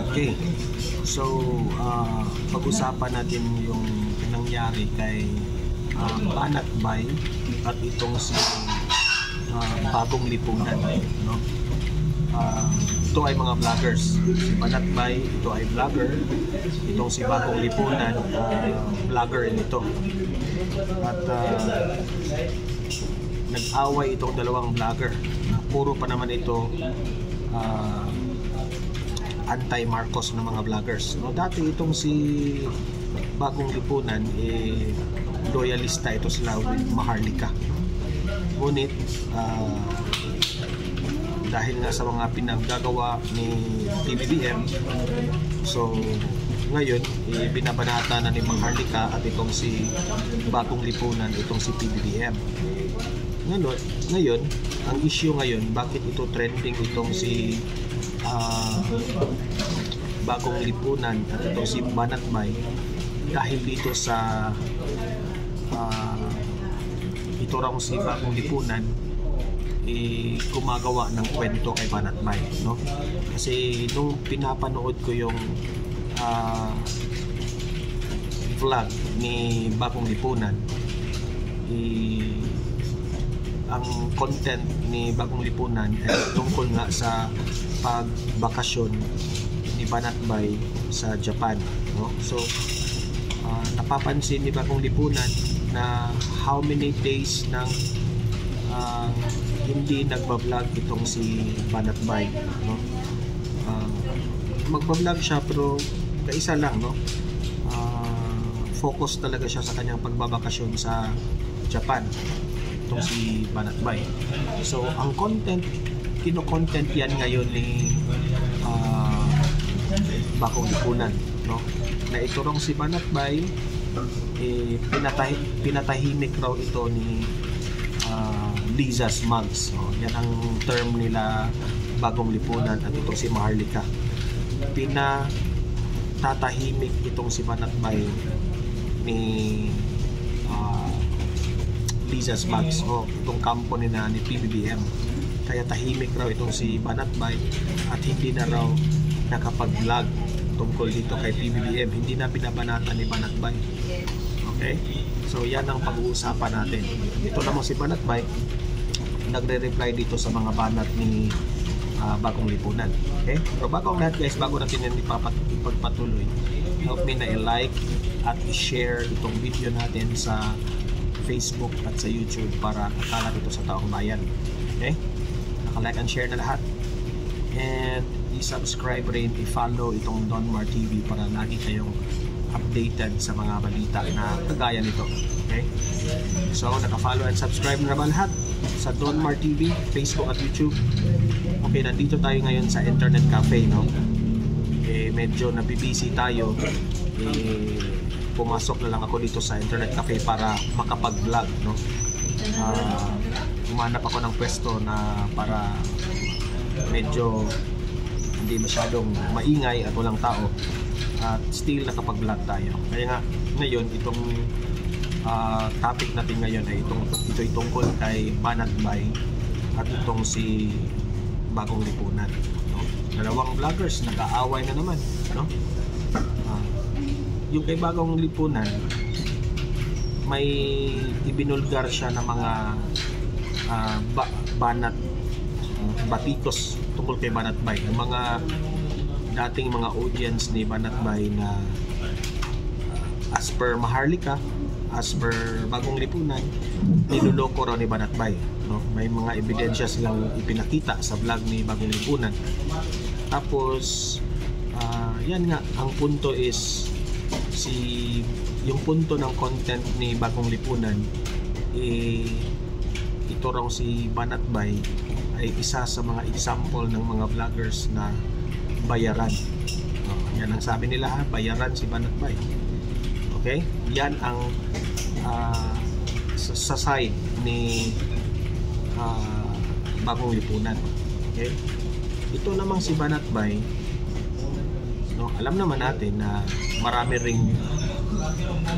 Okay. So, pag-usapan natin yung nangyari kay Banat Bay at itong si Bagong Lipunan, no? Ito ay mga vloggers. Si Banat Bay, ito ay vlogger. Itong si Bagong Lipunan, vlogger ito. At nag-away itong dalawang vlogger. Puro pa naman ito anti-Marcos na mga vloggers. No, dati itong si Bagong Lipunan, loyalista ito sila with Maharlika. Ngunit dahil nga sa mga pinaggagawa ni PBBM, so ngayon binabanata na ni Maharlika at itong si Bagong Lipunan, itong si PBBM. Ngayon, ang issue ngayon, bakit ito trending itong si Bagong Lipunan at itong si Banat Bay, dahil dito sa ito raw si Bagong Lipunan gumagawa ng kwento kay Banat Bay, no? Kasi nung pinapanood ko yung vlog ni Bagong Lipunan, ang content ni Bagong Lipunan ay tungkol nga sa pagbakasyon ni Banat Bay sa Japan, no? So napapansin ni Bagong Lipunan na how many days nang hindi nagba-vlog itong si Banat Bay, no? Magba-vlog siya pero kaisa lang, no? Focus talaga siya sa kanyang pagbabakasyon sa Japan, itong si Banat Bay. So ang content, kino-content yan ngayon ni Bagong Lipunan, no? Na ito rong si Banat Bay, pinatahimik raw ito ni Liza's Mugs. So, yan ang term nila, Bagong Lipunan at itong si Maharlika. Pinatatahimik itong si Banat Bay ni Liza's Mugs, o itong kampo ni PBBM. Kaya tahimik raw itong si Banat Bay at hindi na raw nakapag-vlog tungkol dito kay PBBM. Hindi na binabanata ni Banat Bay. Okay? So yan ang pag-uusapan natin. Ito naman si Banat Bay, nagre-reply dito sa mga banat ni Bagong Lipunan. Okay? So bago ang lahat guys, bago natin yan ipagpatuloy, help me na i-like at i-share itong video natin sa Facebook at sa YouTube para nakalat ito sa taong bayan. Okay? Naka-like and share na lahat. And i-subscribe rin, i-follow itong Donmar TV para lagi kayong updated sa mga balita na kagaya nito. Okay? So, naka-follow and subscribe na naman lahat sa Donmar TV, Facebook at YouTube. Okay, nandito tayo ngayon sa internet cafe, no? Medyo nabibisi tayo. Pumasok na lang ako dito sa internet cafe para makapag-vlog, no? Umanap ako ng pwesto na para medyo hindi masyadong maingay at walang tao at still nakapag-vlog tayo. Kaya nga ngayon itong topic natin ngayon ay ito'y tungkol kay Banat Bay at itong si Bagong Lipunan, no? Dalawang vloggers nag-aaway na naman, no? Yung kay Bagong Lipunan, may ibinulgar siya ng mga batikos tungkol kay Banat Bay. Yung mga dating mga audience ni Banat Bay na as per Maharlika, as per Bagong Lipunan, niloloko raw ni Banat Bay, no? May mga ebidensya silang ipinakita sa vlog ni Bagong Lipunan. Tapos yan nga, ang punto is yung punto ng content ni Bagong Lipunan, ito raw si Banat Bay ay isa sa mga example ng mga vloggers na bayaran. Yan ang sabi nila, ha? Bayaran si Banat Bay. Okay? Yan ang sa side ni Bagong Lipunan. Okay? Ito namang si Banat Bay, no, alam naman natin na marami ring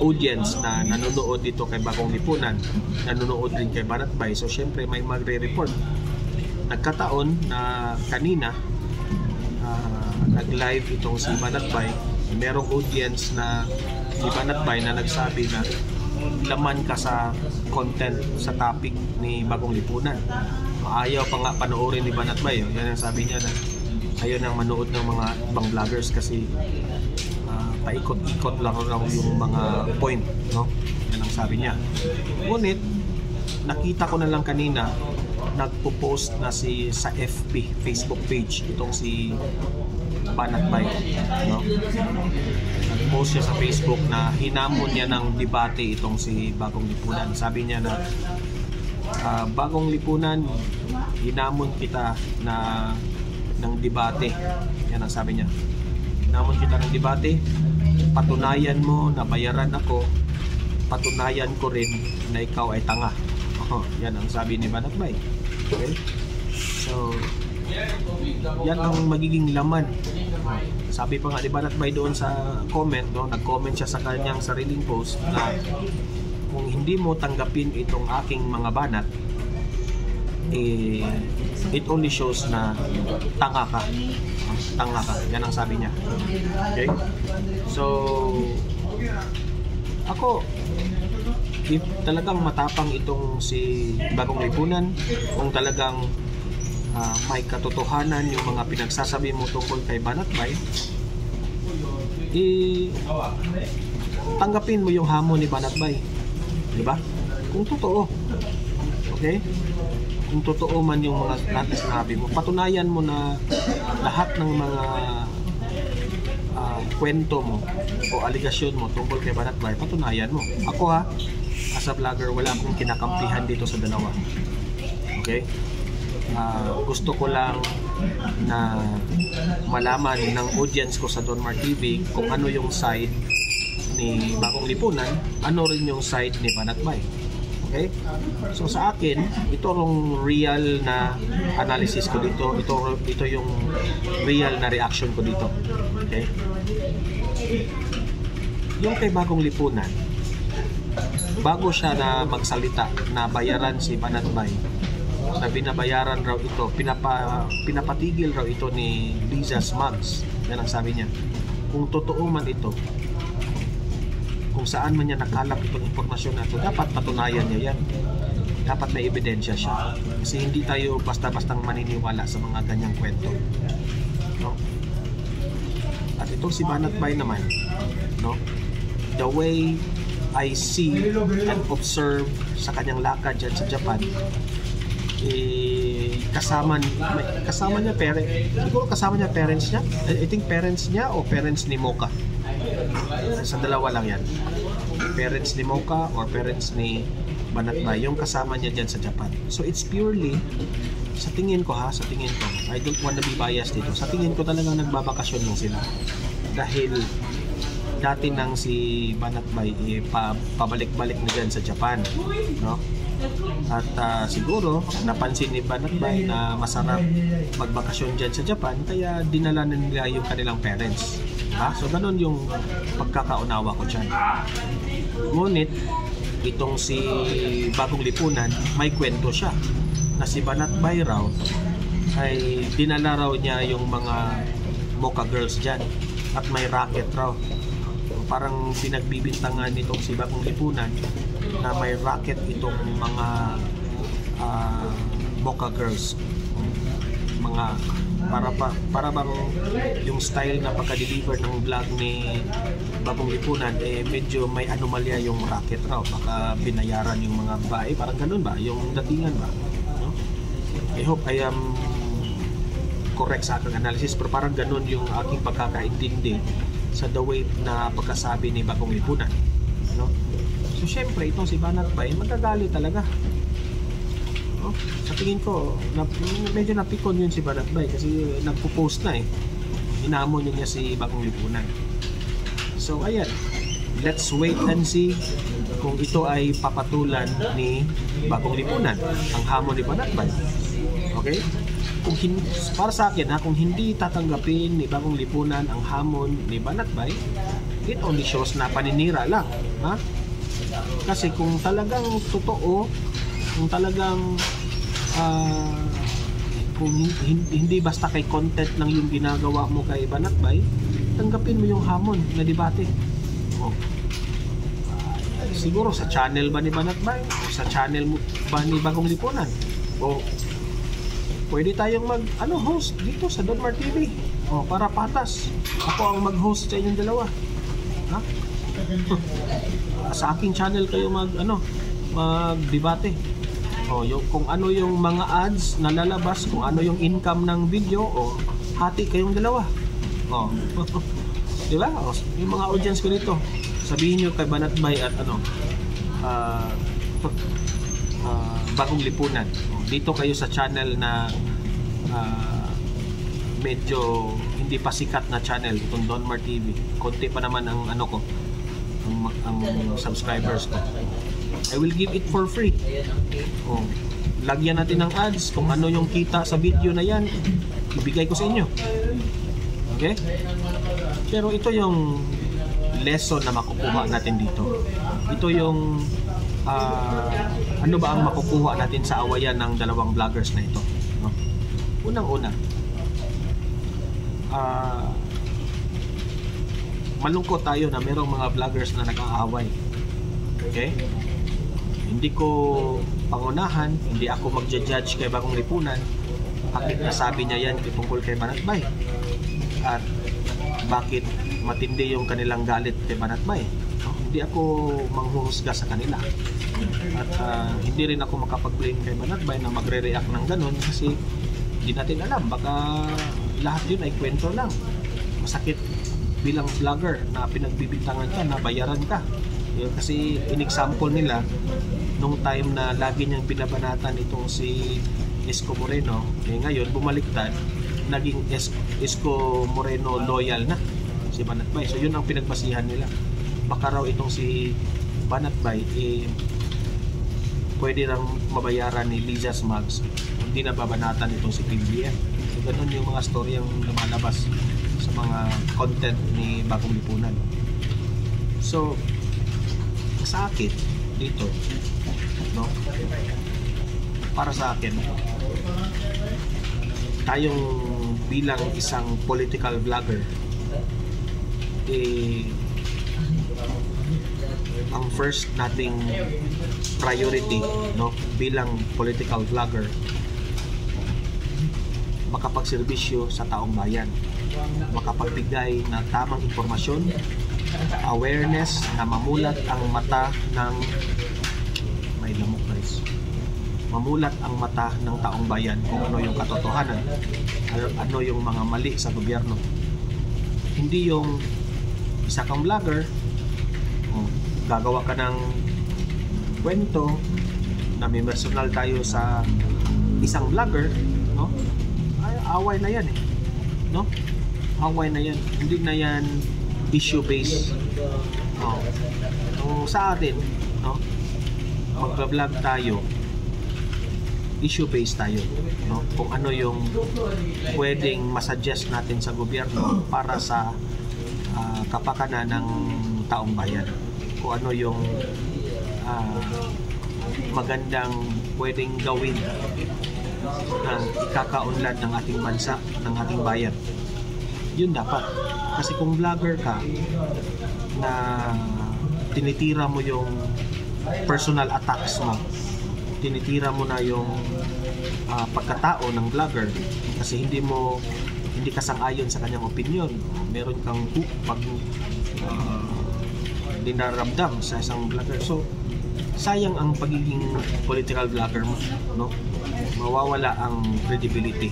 audience na nanonood dito kay Bagong Lipunan, nanonood din kay Banat Bay. So syempre may magre-report. Nagkataon na kanina nag-live itong si Banatbay, merong audience na ni Banatbay na nagsabi na laman ka sa content, sa topic ni Bagong Lipunan. Ayaw pa nga panoorin ni Banatbay. Yan ang sabi niya, na ayaw nang manood ng mga ibang vloggers kasi paikot-ikot lang raw yung mga point, no? Yan ang sabi niya. Ngunit nakita ko na lang kanina, nagpo-post na sa FB, Facebook page itong si Banatbay, no? Nag-post siya sa Facebook na hinamon niya ng debate itong si Bagong Lipunan. Sabi niya na Bagong Lipunan, hinamon kita ng debate. Yan ang sabi niya. Hinamon kita ng debate, patunayan mo na bayaran ako, patunayan ko rin na ikaw ay tanga. Yan ang sabi ni Banatbay. Okay? So, yan ang magiging laman. Sabi pa nga ni Banatbay doon sa comment, no? Nag-comment siya sa kanyang sariling post na kung hindi mo tanggapin itong aking mga banat, it only shows na tanga ka. Tanga ka. Yan ang sabi niya. Okay? So, ako, if talagang matapang itong si Bagong Lipunan, kung talagang may katotohanan yung mga pinagsasabi mo tungkol kay Banatbay, tanggapin mo yung hamon ni Banatbay, di ba? Kung totoo, okay? Kung totoo man yung mga lahat na sinabi mo, patunayan mo na lahat ng mga kwento mo o aligasyon mo tungkol kay Banatbay, patunayan mo. Ako as a vlogger, wala akong kinakampihan dito sa dalawa. Okay? Gusto ko lang na malaman ng audience ko sa Don Mar TV kung ano yung side ni Bagong Lipunan, ano rin yung side ni Banatbay. Okay? So sa akin, ito yung real na analysis ko dito. Ito yung real na reaction ko dito. Okay? Yung kay Bagong Lipunan, bago siya na magsalita na bayaran si Banatbay, na binabayaran raw ito, pinapatigil raw ito ni Liza Smugs. Yan ang sabi niya. Kung totoo man ito, kung saan man niya nakalap itong impormasyon na ito, dapat patunayan niya yan. Dapat may ebidensya siya. Kasi hindi tayo basta-bastang maniniwala sa mga ganyang kwento. No? At itong si Banatbay naman, no? The way I see and observe sa kanyang lakad dyan sa Japan, kasama niya parents niya. I think parents niya o parents ni Mocha. Sa dalawa lang yan. Parents ni Mocha or parents ni Banatbay, yung kasama niya dyan sa Japan. So it's purely, sa tingin ko, I don't want to be biased dito. Sa tingin ko talagang nagbabakasyon lang sila. Dahil dati nang si Banatbay pabalik-balik na dyan sa Japan, no? At siguro napansin ni Banatbay na masarap magbakasyon dyan sa Japan, kaya dinala na nila yung kanilang parents. So ganun yung pagkakaunawa ko dyan. Ngunit itong si Bagong Lipunan, may kwento siya na si Banatbay raw ay dinala raw niya yung mga Mocha girls dyan at may racket raw. Parang pinagbibintangan nitong si Bagong Lipunan na may racket itong mga Mocha girls, mga para bang yung style na pagka-deliver ng vlog ni Bagong Lipunan, medyo may anomalya yung racket raw, baka binayaran yung mga babae, parang ganun ba yung datingan ba, no? I hope I am correct sa aking analysis, pero parang ganun yung aking pagkakaintindi sa the way na pagkasabi ni Bagong Lipunan, no? So syempre itong si Banatbay magagalit talaga, no? Sa tingin ko medyo napikon yun si Banatbay kasi nagpo-post na hinamon niya si Bagong Lipunan. So ayan, let's wait and see kung ito ay papatulan ni Bagong Lipunan, ang hamon ni Banatbay. Okay? Para sa akin, kung hindi tatanggapin ni Bagong Lipunan ang hamon ni Banatbay, it only shows na paninira lang, kasi kung talagang totoo, kung talagang kung hindi basta kay content lang yung ginagawa mo kay Banatbay, tanggapin mo yung hamon na debate. Oh. Siguro sa channel ba ni Banatbay? Sa channel mo ba ni Bagong Lipunan? O pwede tayong host dito sa Donmar TV. O, para patas. Ako ang mag-host sa inyong dalawa. Ha? Sa aking channel kayo mag-debate. O, kung ano yung mga ads na lalabas, kung ano yung income ng video, o hati kayong dalawa. O. Di ba? O, yung mga audience ko dito, sabihin nyo kay Banatbay at Bagong Lipunan. O, dito kayo sa channel na medyo hindi pa sikat na channel, itong Donmar TV. Konti pa naman ang ang subscribers ko. I will give it for free. Oh, lagyan natin ng ads. Kung ano yung kita sa video na yan, ibigay ko sa inyo. Okay? Pero ito yung lesson na makukuha natin dito. Ito yung ano ba ang makukuha natin sa awayan ng dalawang vloggers na ito, no? Unang-una, malungkot tayo na merong mga vloggers na nag-aaway. Okay? Hindi ko pangunahan, hindi ako magja-judge kay Bagong Lipunan. Bakit nasabi niya yan tungkol kay Banatbay? At bakit matindi yung kanilang galit kay Banatbay? No? Hindi ako manghuhusga sa kanila. At hindi rin ako makapag-blame kay Banatbay na magre-react ng ganun kasi hindi natin alam. Baka lahat yun ay kwento lang. Masakit bilang vlogger na pinagbibintangan ka, na bayaran ka. Kasi in-example nila nung time na lagi niyang binabanatan itong si Isko Moreno, ngayon bumaliktad, naging Isko Moreno loyal na si Banatbay. So yun ang pinagbasihan nila. Baka raw itong si Banatbay pwede lang mabayaran ni Liza Smugs, hindi na babanatan itong si PBBM. So ganun yung mga story yung lumalabas sa mga content ni Bagong Lipunan. So sa akin dito, no, para sa akin, tayong bilang isang political vlogger, ang first nating priority, no, bilang political vlogger, makapagserbisyo sa taong bayan, makapagbigay ng tamang impormasyon, awareness na mamulat ang mata ng mamulat ang mata ng taong bayan kung ano yung katotohanan, ano yung mga mali sa gobyerno. Hindi yung isa kang vlogger, gagawa ka ng kwento na may personal tayo sa isang vlogger, no? Ay, away na yan no? Away na yan, hindi na yan issue based. So sa atin, no, magba-vlog tayo, issue based tayo, no? Kung ano yung pwedeng masuggest natin sa gobyerno para sa kapakanan ng taong bayan, kung ano yung magandang pwedeng gawin ng ikakaunlad ng ating bansa, ng ating bayan. Yun dapat. Kasi kung vlogger ka na tinitira mo yung personal attacks mo, tinitira mo na yung pagkatao ng vlogger kasi hindi ka sang-ayon sa kanyang opinion, meron kang dinaramdam sa isang vlogger, so sayang ang pagiging political vlogger mo, no? Mawawala ang credibility.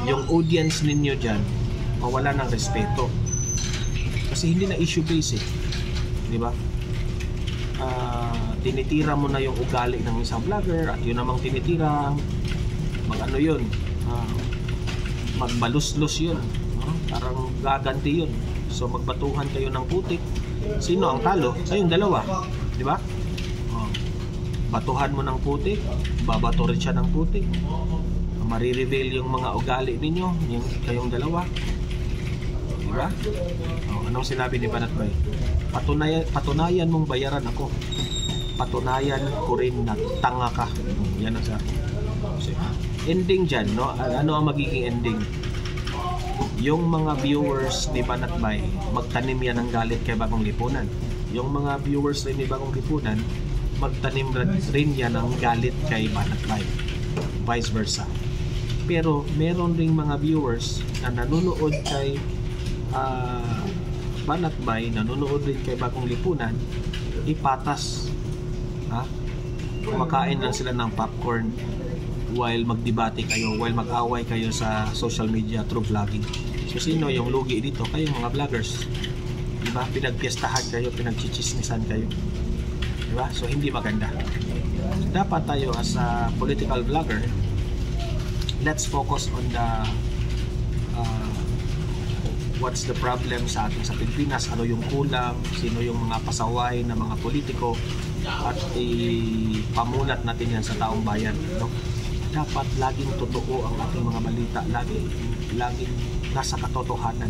Yung audience ninyo dyan mawala ng respeto kasi hindi na issue based di ba? Tinitira mo na yung ugali ng isang vlogger at yun namang tinitira mag-ano yun, magbaluslos yun, parang gaganti yun. So magbatuhan kayo ng putik, sino ang talo? Kayong dalawa, di ba? Batuhan mo ng putik, babato rin siya ng putik, marireveal yung mga ugali ninyo, yung kayong dalawa, di ba? Anong sinabi ni Banatbay? Patunayan mong bayaran ako, patunayan ko rin na tanga ka. Yan ang sabi. So, ending dyan, no? Ano ang magiging ending? Yung mga viewers ni Banatbay, magtanim yan ng galit kay Bagong Lipunan. Yung mga viewers rin ni Bagong Lipunan, magtanim rin yan ng galit kay Banatbay. Vice versa. Pero meron ring mga viewers na nanonood kay Banatbay, nanonood rin kay Bagong Lipunan, ipatas. Kumakain lang sila ng popcorn while magdebate kayo, while mag-away kayo sa social media through vlogging. So sino yung lugi dito? Kayong mga vloggers. Diba? Pinagpiestahan kayo, pinagchichismisan kayo. Diba? So hindi maganda. So, dapat tayo as a political vlogger, let's focus on the what's the problem sa ating sa Pilipinas, ano yung kulang, sino yung mga pasaway na mga politiko, at ipamulat natin yan sa taong bayan, no? Dapat laging totoo ang ating mga balita, laging nasa katotohanan.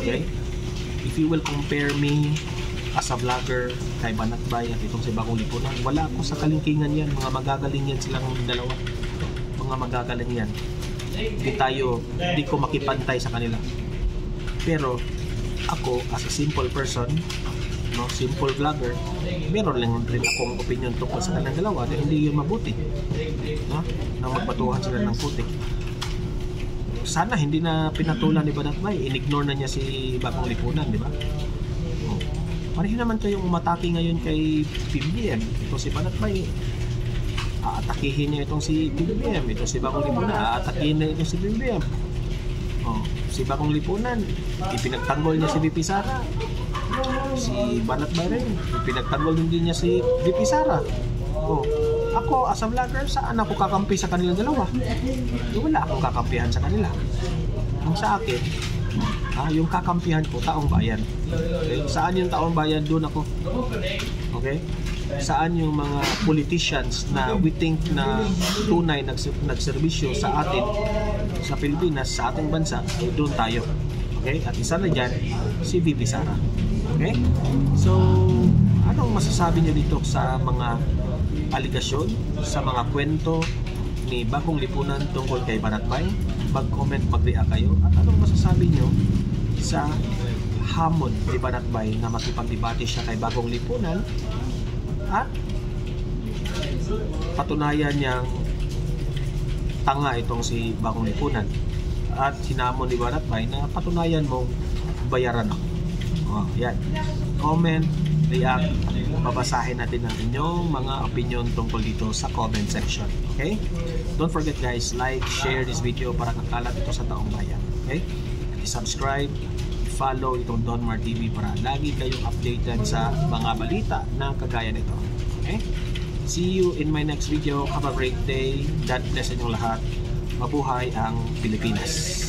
Okay? If you will compare me as a vlogger kay Banatbay at itong si Bagong Lipunan, wala ako sa kalingkingan yan. Mga magagaling yan silang dalawa. Mga magagaling yan. Hindi ko makipantay sa kanila. Pero ako as a simple person, no, simple vlogger, meron lang rin akong opinion tungkol sa kanilang dalawa na hindi yun mabuti, no? Na magbatuhan sila ng putik. Sana hindi na pinatulan ni Banatbay, in-ignore na niya si Bagong Lipunan, di ba? Pareho naman kayong umatake ngayon kay PBBM. Ito si Banatbay, aatakihin niya itong si PBBM. Ito si Bagong Lipunan, aatakihin niya itong si PBBM. Si Bagong Lipunan, ipinagtanggol niya si VP Sara. Si Banatbay rin, ipinagtanggol din niya si VP Sara. Ako as a vlogger, saan ako kakampi sa kanilang dalawa? Wala akong kakampihan sa kanila. Ang sa akin, yung kakampihan ko, taong bayan. Okay? Saan yung taong bayan, doon ako. Okay? Saan yung mga politicians na we think na tunay nagserbisyo sa atin, sa Pilipinas, sa ating bansa, doon tayo. Okay? At isa na dyan, si VP Sara. Okay? So, anong masasabi niyo dito sa mga aligasyon, sa mga kwento ni Bagong Lipunan tungkol kay Banatbay? Mag-comment, mag-react kayo. At anong masasabi niyo sa hamon ni Banatbay na makipagdebate siya kay Bagong Lipunan at patunayan niyang tanga itong si Bagong Lipunan, at hinamon ni Banatbay na patunayan mong bayaran ako. Yan. Comment, react, babasahin natin ang inyong mga opinion tungkol dito sa comment section. Okay? Don't forget guys, like, share this video para kakalat ito sa taong bayan. Okay? Subscribe, follow itong Don Mar TV para lagi kayong updated sa mga balita na kagaya nito. Okay? See you in my next video. Have a great day. God bless inyong lahat. Mabuhay ang Pilipinas.